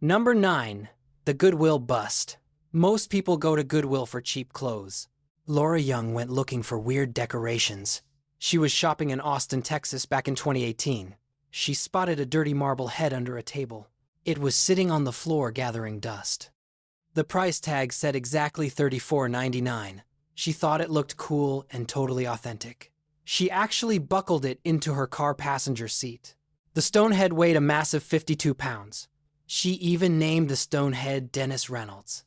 Number 9. The Goodwill Bust. Most people go to Goodwill for cheap clothes. Laura Young went looking for weird decorations. She was shopping in Austin, Texas back in 2018. She spotted a dirty marble head under a table. It was sitting on the floor gathering dust. The price tag said exactly $34.99. She thought it looked cool and totally authentic. She actually buckled it into her car passenger seat. The stone head weighed a massive 52 pounds. She even named the stone head Dennis Reynolds.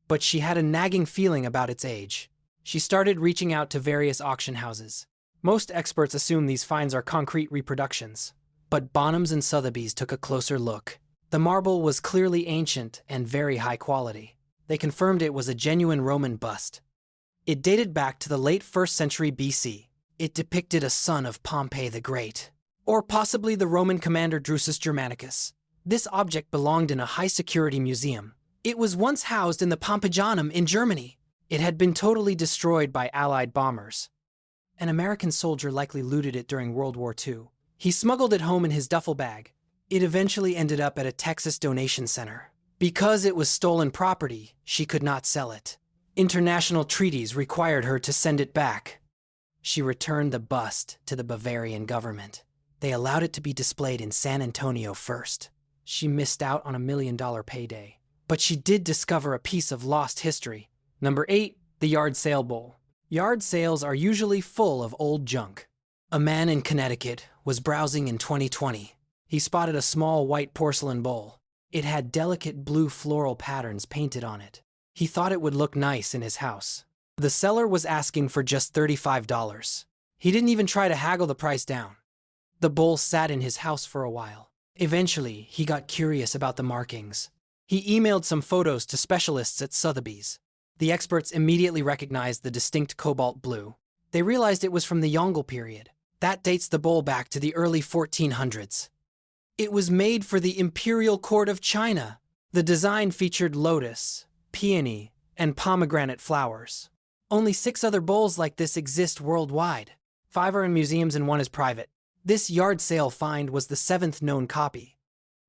But she had a nagging feeling about its age. She started reaching out to various auction houses. Most experts assume these finds are concrete reproductions, but Bonhams and Sotheby's took a closer look. The marble was clearly ancient and very high quality. They confirmed it was a genuine Roman bust. It dated back to the late 1st century BC. It depicted a son of Pompey the Great, or possibly the Roman commander Drusus Germanicus. This object belonged in a high-security museum. It was once housed in the Pompejanum in Germany. It had been totally destroyed by Allied bombers. An American soldier likely looted it during World War II. He smuggled it home in his duffel bag. It eventually ended up at a Texas donation center. Because it was stolen property, she could not sell it. International treaties required her to send it back. She returned the bust to the Bavarian government. They allowed it to be displayed in San Antonio first. She missed out on $1 million payday. But she did discover a piece of lost history. Number 8. The Yard Sale Bowl. Yard sales are usually full of old junk. A man in Connecticut was browsing in 2020. He spotted a small white porcelain bowl. It had delicate blue floral patterns painted on it. He thought it would look nice in his house. The seller was asking for just $35. He didn't even try to haggle the price down. The bowl sat in his house for a while. Eventually, he got curious about the markings. He emailed some photos to specialists at Sotheby's. The experts immediately recognized the distinct cobalt blue. They realized it was from the Yongle period. That dates the bowl back to the early 1400s. It was made for the Imperial Court of China. The design featured lotus, peony, and pomegranate flowers. Only 6 other bowls like this exist worldwide. 5 are in museums and 1 is private. This yard sale find was the 7th known copy.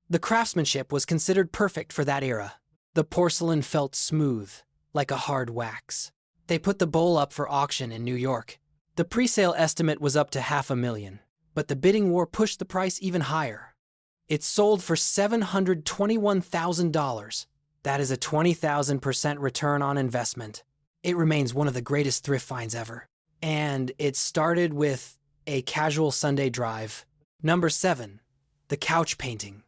The craftsmanship was considered perfect for that era. The porcelain felt smooth, like a hard wax. They put the bowl up for auction in New York. The pre-sale estimate was up to $500,000, but the bidding war pushed the price even higher. It sold for $721,000. That is a 20,000% return on investment. It remains one of the greatest thrift finds ever. And it started with a casual Sunday drive. Number 7. The couch painting.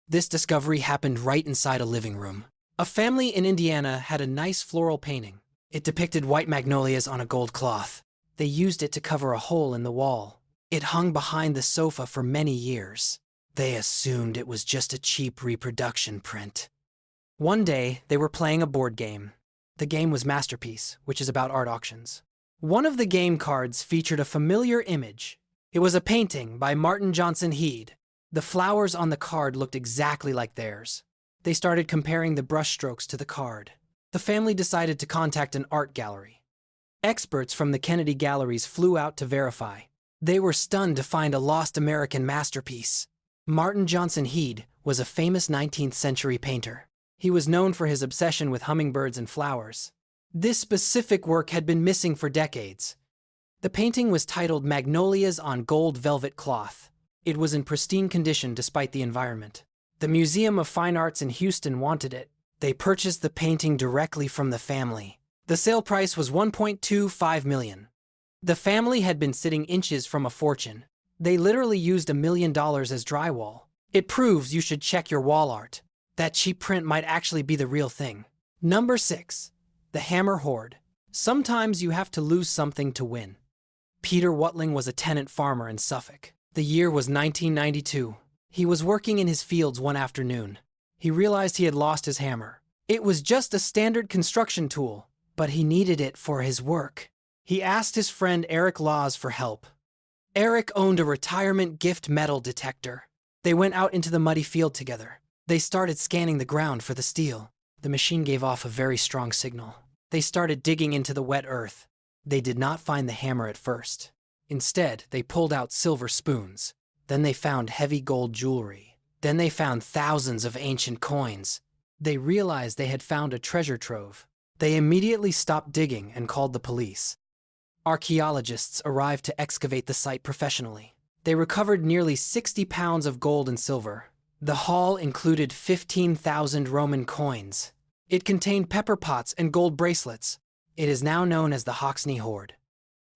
This discovery happened right inside a living room. A family in Indiana had a nice floral painting. It depicted white magnolias on a gold cloth. They used it to cover a hole in the wall. It hung behind the sofa for many years. They assumed it was just a cheap reproduction print. One day, they were playing a board game. The game was Masterpiece, which is about art auctions. One of the game cards featured a familiar image. It was a painting by Martin Johnson Heade. The flowers on the card looked exactly like theirs. They started comparing the brushstrokes to the card. The family decided to contact an art gallery. Experts from the Kennedy Galleries flew out to verify. They were stunned to find a lost American masterpiece. Martin Johnson Heade was a famous 19th century painter. He was known for his obsession with hummingbirds and flowers. This specific work had been missing for decades. The painting was titled Magnolias on Gold Velvet Cloth. It was in pristine condition despite the environment. The Museum of Fine Arts in Houston wanted it. They purchased the painting directly from the family. The sale price was $1.25 million. The family had been sitting inches from a fortune. They literally used $1 million as drywall. It proves you should check your wall art. That cheap print might actually be the real thing. Number 6. The Hammer Hoard. Sometimes you have to lose something to win. Peter Watling was a tenant farmer in Suffolk. The year was 1992. He was working in his fields one afternoon. He realized he had lost his hammer. It was just a standard construction tool, but he needed it for his work. He asked his friend Eric Laws for help. Eric owned a retirement gift metal detector. They went out into the muddy field together. They started scanning the ground for the steel. The machine gave off a very strong signal. They started digging into the wet earth. They did not find the hammer at first. Instead, they pulled out silver spoons. Then they found heavy gold jewelry. Then they found thousands of ancient coins. They realized they had found a treasure trove. They immediately stopped digging and called the police. Archaeologists arrived to excavate the site professionally. They recovered nearly 60 pounds of gold and silver. The haul included 15,000 Roman coins. It contained pepper pots and gold bracelets. It is now known as the Hammer Hoard.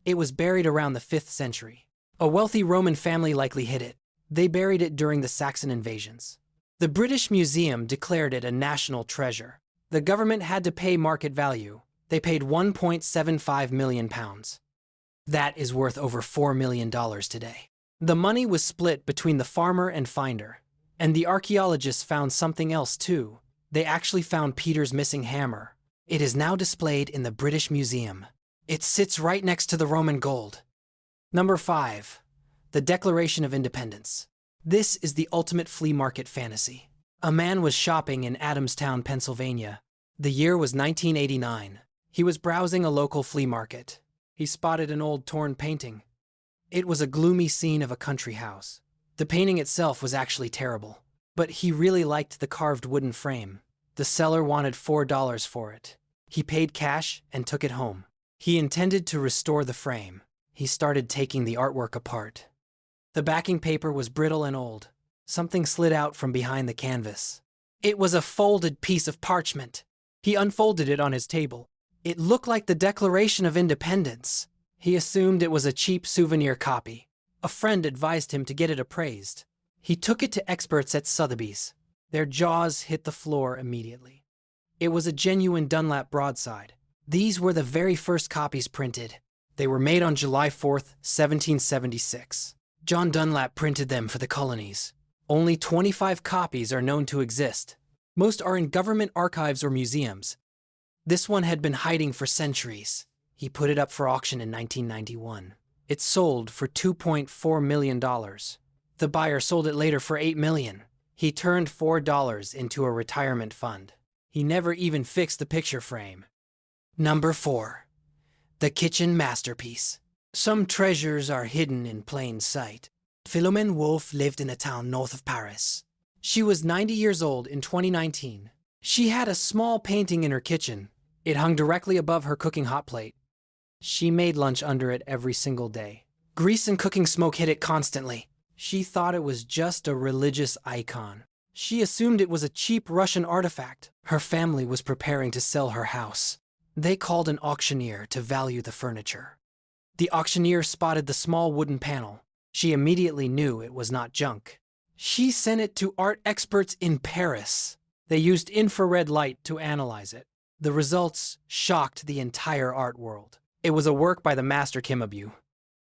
It was buried around the 5th century. A wealthy Roman family likely hid it. They buried it during the Saxon invasions. The British Museum declared it a national treasure. The government had to pay market value. They paid £1.75 million. That is worth over $4 million today. The money was split between the farmer and finder. And the archaeologists found something else too. They actually found Peter's missing hammer. It is now displayed in the British Museum. It sits right next to the Roman gold. Number 5. The Declaration of Independence. This is the ultimate flea market fantasy. A man was shopping in Adamstown, Pennsylvania. The year was 1989. He was browsing a local flea market. He spotted an old torn painting. It was a gloomy scene of a country house. The painting itself was actually terrible, but he really liked the carved wooden frame. The seller wanted $4 for it. He paid cash and took it home. He intended to restore the frame. He started taking the artwork apart. The backing paper was brittle and old. Something slid out from behind the canvas. It was a folded piece of parchment. He unfolded it on his table. It looked like the Declaration of Independence. He assumed it was a cheap souvenir copy. A friend advised him to get it appraised. He took it to experts at Sotheby's. Their jaws hit the floor immediately. It was a genuine Dunlap broadside. These were the very first copies printed. They were made on July 4th, 1776. John Dunlap printed them for the colonies. Only 25 copies are known to exist. Most are in government archives or museums. This one had been hiding for centuries. He put it up for auction in 1991. It sold for $2.4 million. The buyer sold it later for $8 million. He turned $4 into a retirement fund. He never even fixed the picture frame. Number 4. The Kitchen Masterpiece. Some treasures are hidden in plain sight. Philomène Wolff lived in a town north of Paris. She was 90 years old in 2019. She had a small painting in her kitchen. It hung directly above her cooking hot plate. She made lunch under it every single day. Grease and cooking smoke hit it constantly. She thought it was just a religious icon. She assumed it was a cheap Russian artifact. Her family was preparing to sell her house. They called an auctioneer to value the furniture. The auctioneer spotted the small wooden panel. She immediately knew it was not junk. She sent it to art experts in Paris. They used infrared light to analyze it. The results shocked the entire art world. It was a work by the master Cimabue.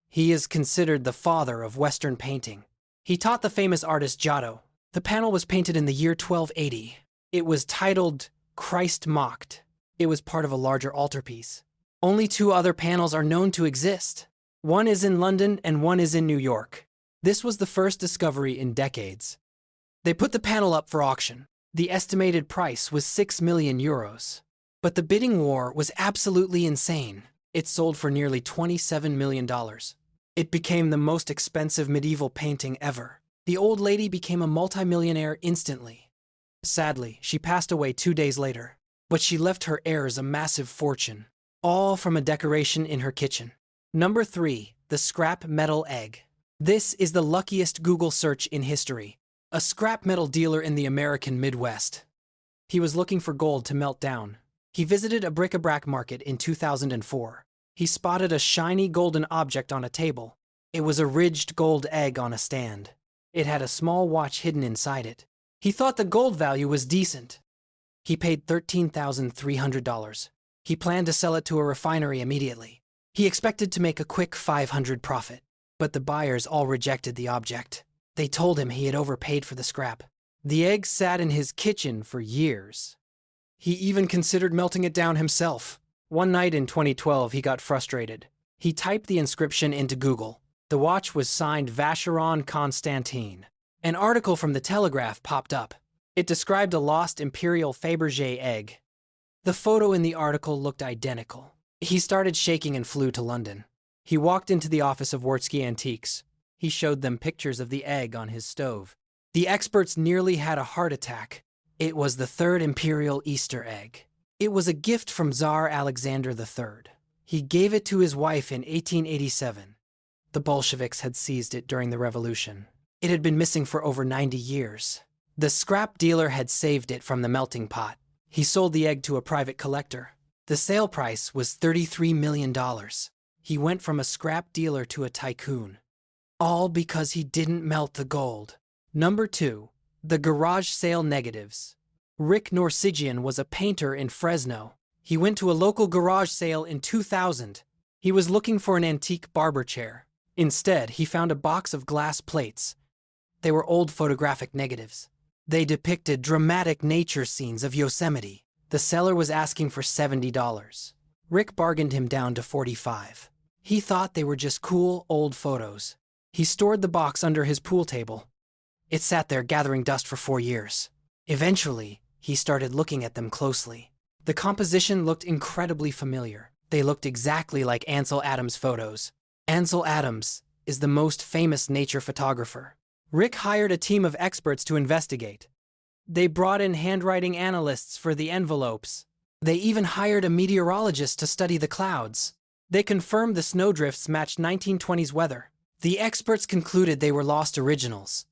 He is considered the father of Western painting. He taught the famous artist Giotto. The panel was painted in the year 1280. It was titled Christ Mocked. It was part of a larger altarpiece. Only 2 other panels are known to exist. One is in London and one is in New York. This was the first discovery in decades. They put the panel up for auction. The estimated price was €6 million. But the bidding war was absolutely insane. It sold for nearly $27 million. It became the most expensive medieval painting ever. The old lady became a multimillionaire instantly. Sadly, she passed away 2 days later. But she left her heirs a massive fortune, all from a decoration in her kitchen. Number 3. The Scrap Metal Egg. This is the luckiest Google search in history. A scrap metal dealer in the American Midwest. He was looking for gold to melt down. He visited a bric-a-brac market in 2004. He spotted a shiny golden object on a table. It was a ridged gold egg on a stand. It had a small watch hidden inside it. He thought the gold value was decent. He paid $13,300. He planned to sell it to a refinery immediately. He expected to make a quick $500 profit. But the buyers all rejected the object. They told him he had overpaid for the scrap. The egg sat in his kitchen for years. He even considered melting it down himself. One night in 2012, he got frustrated. He typed the inscription into Google. The watch was signed Vacheron Constantin. An article from the Telegraph popped up. It described a lost Imperial Fabergé egg. The photo in the article looked identical. He started shaking and flew to London. He walked into the office of Wartsky Antiques. He showed them pictures of the egg on his stove. The experts nearly had a heart attack. It was the third imperial Easter egg. It was a gift from Tsar Alexander III. He gave it to his wife in 1887. The Bolsheviks had seized it during the revolution. It had been missing for over 90 years. The scrap dealer had saved it from the melting pot. He sold the egg to a private collector. The sale price was $33 million. He went from a scrap dealer to a tycoon. All because he didn't melt the gold. Number 2. The garage sale negatives. Rick Norsigian was a painter in Fresno. He went to a local garage sale in 2000. He was looking for an antique barber chair. Instead, he found a box of glass plates. They were old photographic negatives. They depicted dramatic nature scenes of Yosemite. The seller was asking for $70. Rick bargained him down to $45. He thought they were just cool, old photos. He stored the box under his pool table. It sat there gathering dust for 4 years. Eventually, he started looking at them closely. The composition looked incredibly familiar. They looked exactly like Ansel Adams' photos. Ansel Adams is the most famous nature photographer. Rick hired a team of experts to investigate. They brought in handwriting analysts for the envelopes. They even hired a meteorologist to study the clouds. They confirmed the snowdrifts matched 1920s weather. The experts concluded they were lost originals.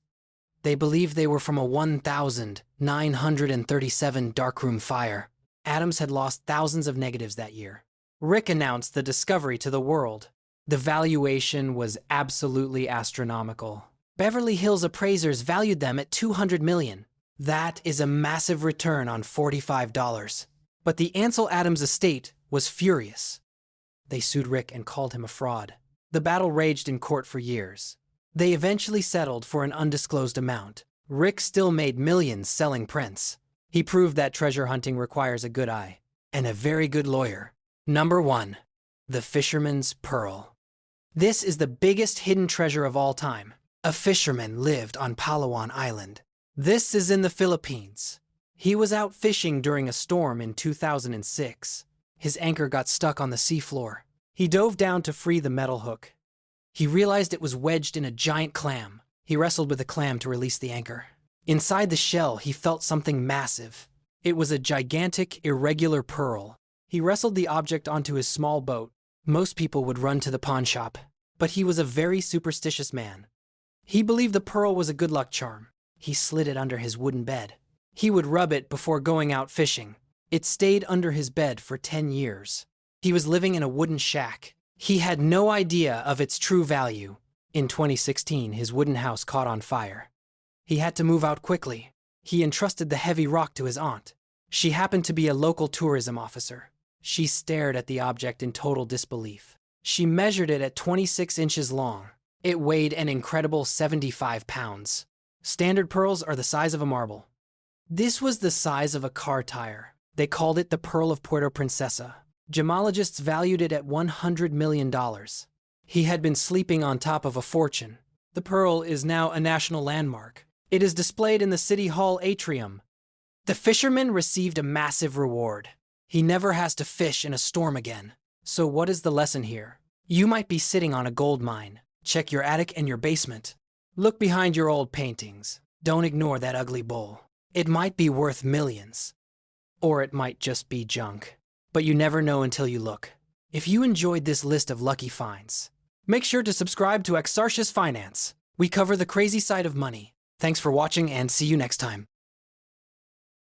They believed they were from a 1937 darkroom fire. Adams had lost thousands of negatives that year. Rick announced the discovery to the world. The valuation was absolutely astronomical. Beverly Hills appraisers valued them at $200 million. That is a massive return on $45. But the Ansel Adams estate was furious. They sued Rick and called him a fraud. The battle raged in court for years. They eventually settled for an undisclosed amount. Rick still made millions selling prints. He proved that treasure hunting requires a good eye and a very good lawyer. Number 1. The Fisherman's Pearl. This is the biggest hidden treasure of all time. A fisherman lived on Palawan Island. This is in the Philippines. He was out fishing during a storm in 2006. His anchor got stuck on the seafloor. He dove down to free the metal hook. He realized it was wedged in a giant clam. He wrestled with the clam to release the anchor. Inside the shell, he felt something massive. It was a gigantic, irregular pearl. He wrestled the object onto his small boat. Most people would run to the pawn shop, but he was a very superstitious man. He believed the pearl was a good luck charm. He slid it under his wooden bed. He would rub it before going out fishing. It stayed under his bed for 10 years. He was living in a wooden shack. He had no idea of its true value. In 2016, his wooden house caught on fire. He had to move out quickly. He entrusted the heavy rock to his aunt. She happened to be a local tourism officer. She stared at the object in total disbelief. She measured it at 26 inches long. It weighed an incredible 75 pounds. Standard pearls are the size of a marble. This was the size of a car tire. They called it the Pearl of Puerto Princesa. Gemologists valued it at $100 million. He had been sleeping on top of a fortune. The pearl is now a national landmark. It is displayed in the City Hall atrium. The fisherman received a massive reward. He never has to fish in a storm again. So what is the lesson here? You might be sitting on a gold mine. Check your attic and your basement. Look behind your old paintings. Don't ignore that ugly bowl. It might be worth millions. Or it might just be junk. But you never know until you look. If you enjoyed this list of lucky finds, make sure to subscribe to Exarchus Finance. We cover the crazy side of money. Thanks for watching and see you next time.